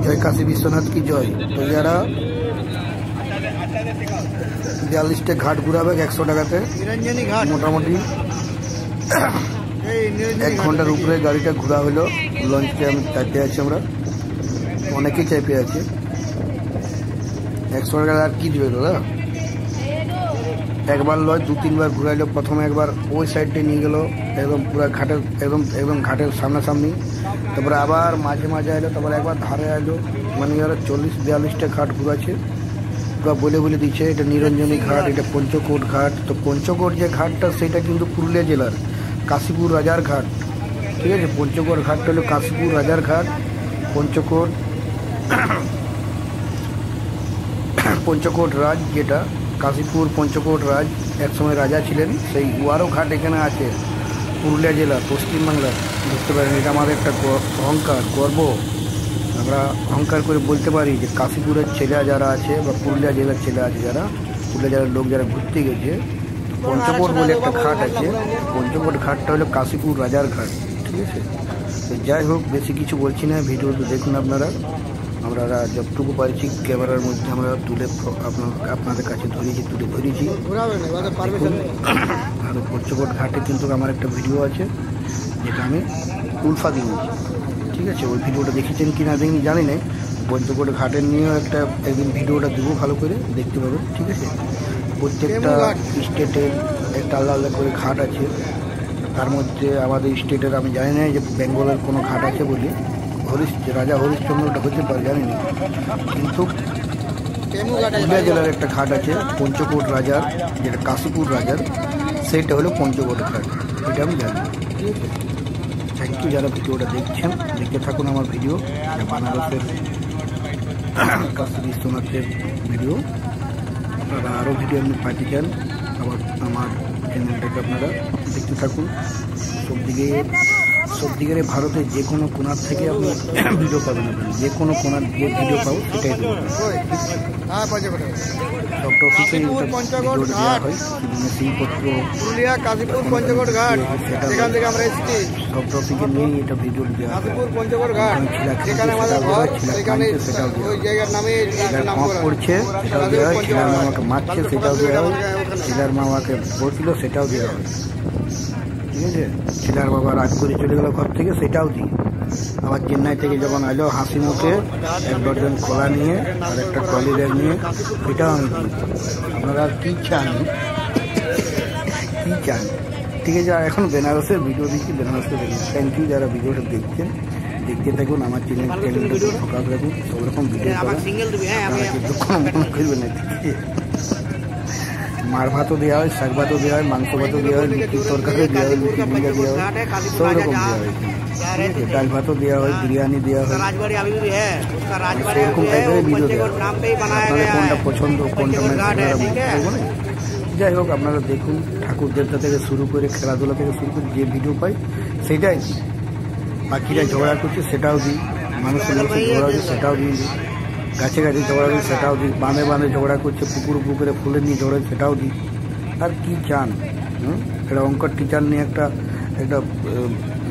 জয় কাশী বিশ্বনাথ কি জয়। তো যারা 42টা ঘাট ঘুরাবে 100 টাকাতে, মোটামুটি 1 ঘন্টার উপরে গাড়িটা ঘোরা হলো। লঞ্চকে আমি চাইতে আছি, আমরা অনেকেই চাইতে আছে। 100 টাকা আর কি দিবে দাদা? একবার লয় 2-3 বার ঘুরাইলো। প্রথমে একবার ওই সাইডে নিয়ে গেলো, একদম পুরো ঘাটের একদম ঘাটের সামনাসামনি। তারপরে আবার মাঝে মাঝে এলো, তারপরে একবার ধারে এলো। মানে ওরা 40-42টা ঘাট ঘুরাচ্ছে। পুরো বলে দিচ্ছে এটা নিরঞ্জনী ঘাট, এটা পঞ্চকোট ঘাট। তো পঞ্চকোট যে ঘাটটা সেটা কিন্তু পুরুলিয়া জেলার কাশীপুর রাজার ঘাট, ঠিক আছে। পঞ্চকোট ঘাটটা হলো কাশীপুর রাজার ঘাট। পঞ্চকোট রাজ, যেটা কাশীপুর পঞ্চকোট রাজ একসময় রাজা ছিলেন, সেই ওয়ারও ঘাট এখানে আছে পুরুলিয়া জেলা, পশ্চিমবাংলার। বুঝতে পারেন, এটা আমাদের একটা অহংকার, গর্ব। আমরা অহংকার করে বলতে পারি যে কাশীপুরের ছেলে যারা আছে বা পুরুলিয়া জেলার ছেলে আছে, যারা পুরুলিয়া জেলার লোক যারা ঘুরতে গেছে, পঞ্চকোট বলে একটা ঘাট আছে। পঞ্চকোট ঘাটটা হলো কাশীপুর রাজার ঘাট, ঠিক আছে। তো যাই হোক, বেশি কিছু বলছি না, ভিডিওটা দেখুন আপনারা। আমরা যতটুকু পারছি ক্যামেরার মধ্যে আমরা তুলে আপনাদের কাছে তুলে ধরেছি। আর পঞ্চকোট ঘাটে কিন্তু আমার একটা ভিডিও আছে, যেটা আমি উলফা দিয়েছি, ঠিক আছে। ওই ভিডিওটা দেখেছেন কি না দেখেন জানি না। পঞ্চকোট ঘাটের নিয়েও একদিন ভিডিওটা দেবো, ভালো করে দেখতে পাবেন, ঠিক আছে। প্রত্যেকটা স্টেটের একটা আলাদা করে ঘাট আছে। তার মধ্যে আমাদের স্টেটের আমি জানি না যে বেঙ্গলের কোনো ঘাট আছে বলে। রাজা হরিশ্চন্দ্রটা হতে পারে, জানি না। কিন্তু পুরুলিয়া জেলার একটা ঘাট আছে পঞ্চকোট রাজার, যেটা কাশীপুর রাজার, সেইটা হলো পঞ্চকোট ঘাট, এটা আমি জানি, ঠিক আছে। থ্যাংক ইউ যারা ভিডিওটা দেখছেন, দেখতে থাকুন আমার ভিডিও। বানারসের কাশী বিশ্বনাথের ভিডিও। আপনারা আরও ভিডিও আপনি পাইতে চান, আবার আমার চ্যানেলটাকে আপনারা দেখতে থাকুন। সব দিকের ভারতের যে কোনো কোনার থেকে আপনি ভিডিও পাবেন, যে কোনো কোনার যে ভিডিও পাবো সেটাই দেবো। সব টপিকে দেওয়া হয়, মেশিনপত্র, সব টপিকে নিয়ে এটা ভিডিও দেওয়া হয়। সেটাও করছে, সেটাও দেওয়া হয়। ছেলার মামাকে মারছে, সেটাও দেওয়া হয়। ছেলার মামাকে বলছিল, সেটাও দেওয়া হয়, ঠিক আছে। ছেলার বাবা রাগ করে চলে গেল ঘর থেকে, সেটাও দিই। আবার চেন্নাই থেকে যখন এলো হাসি মুখে 1 ডজন কলা নিয়ে আর একটা ট্রলি ব্যাগ নিয়ে, সেটাও আমি দিই। আপনারা কী চান, ঠিক আছে। আর এখন বেনারসের ভিডিও দিচ্ছি, বেনারসে দেখুন। থ্যাংক ইউ যারা ভিডিওটা দেখছেন, দেখতে থাকুন। আমার চ্যানেলটা সকাল রাখুন, সব রকম ভিডিও মনে করবেন না। মার ভাতও দেওয়া হয়, শাক ভাতও দেওয়া হয়, মাংস ভাতও দেওয়া হয়, লুচির তরকারিও দেওয়া হয়, লুচি ভিঙ্গা দেওয়া হয়, সব রকম দেওয়া হয়। ডাল ভাতও দেওয়া হয়, বিরিয়ানি দেওয়া হয়, সেরকম টাইপের ভিডিও দেওয়া হয়। আপনাদের কোনটা পছন্দ, কোনটা যাই হোক, আপনারা দেখুন। ঠাকুর দেবতা থেকে শুরু করে, খেলাধুলা থেকে শুরু করে যে ভিডিও পাই সেটাই দিই। পাখিরা ঝগড়া করছে সেটাও দিই, মানুষের ঝগড়া হচ্ছে সেটাও দিই, গাছে ঝগড়া করছে সেটাও দিই, বাঁধে ঝগড়া করছে, পুকুরে ফুলে নিয়ে ঝগড়া সেটাও দিই। আর কি চান? একটা অঙ্কর টিচার নিয়ে একটা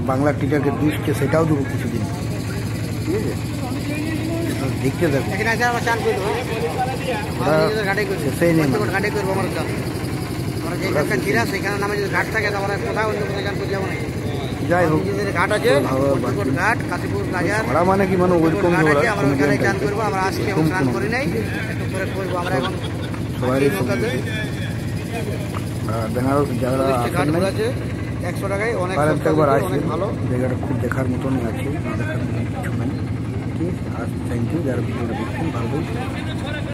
বাংলা টিচারকে দুষছে, সেটাও দেবো কিছুদিন, ঠিক আছে। দেখতে দেখো, শেষেই নেই। যাই হোক, ভাড়া মানে কি, মানে ওইরকম সবাই বেনারস যারা আছে 100 টাকায় অনেক একবার আসে, ভালো জায়গাটা খুব দেখার মতনই আছে, না দেখার মতন কিছু নেই, ঠিক আছে। আর থ্যাংক ইউ যারা ভিডিওটা দেখছেন, ভালো।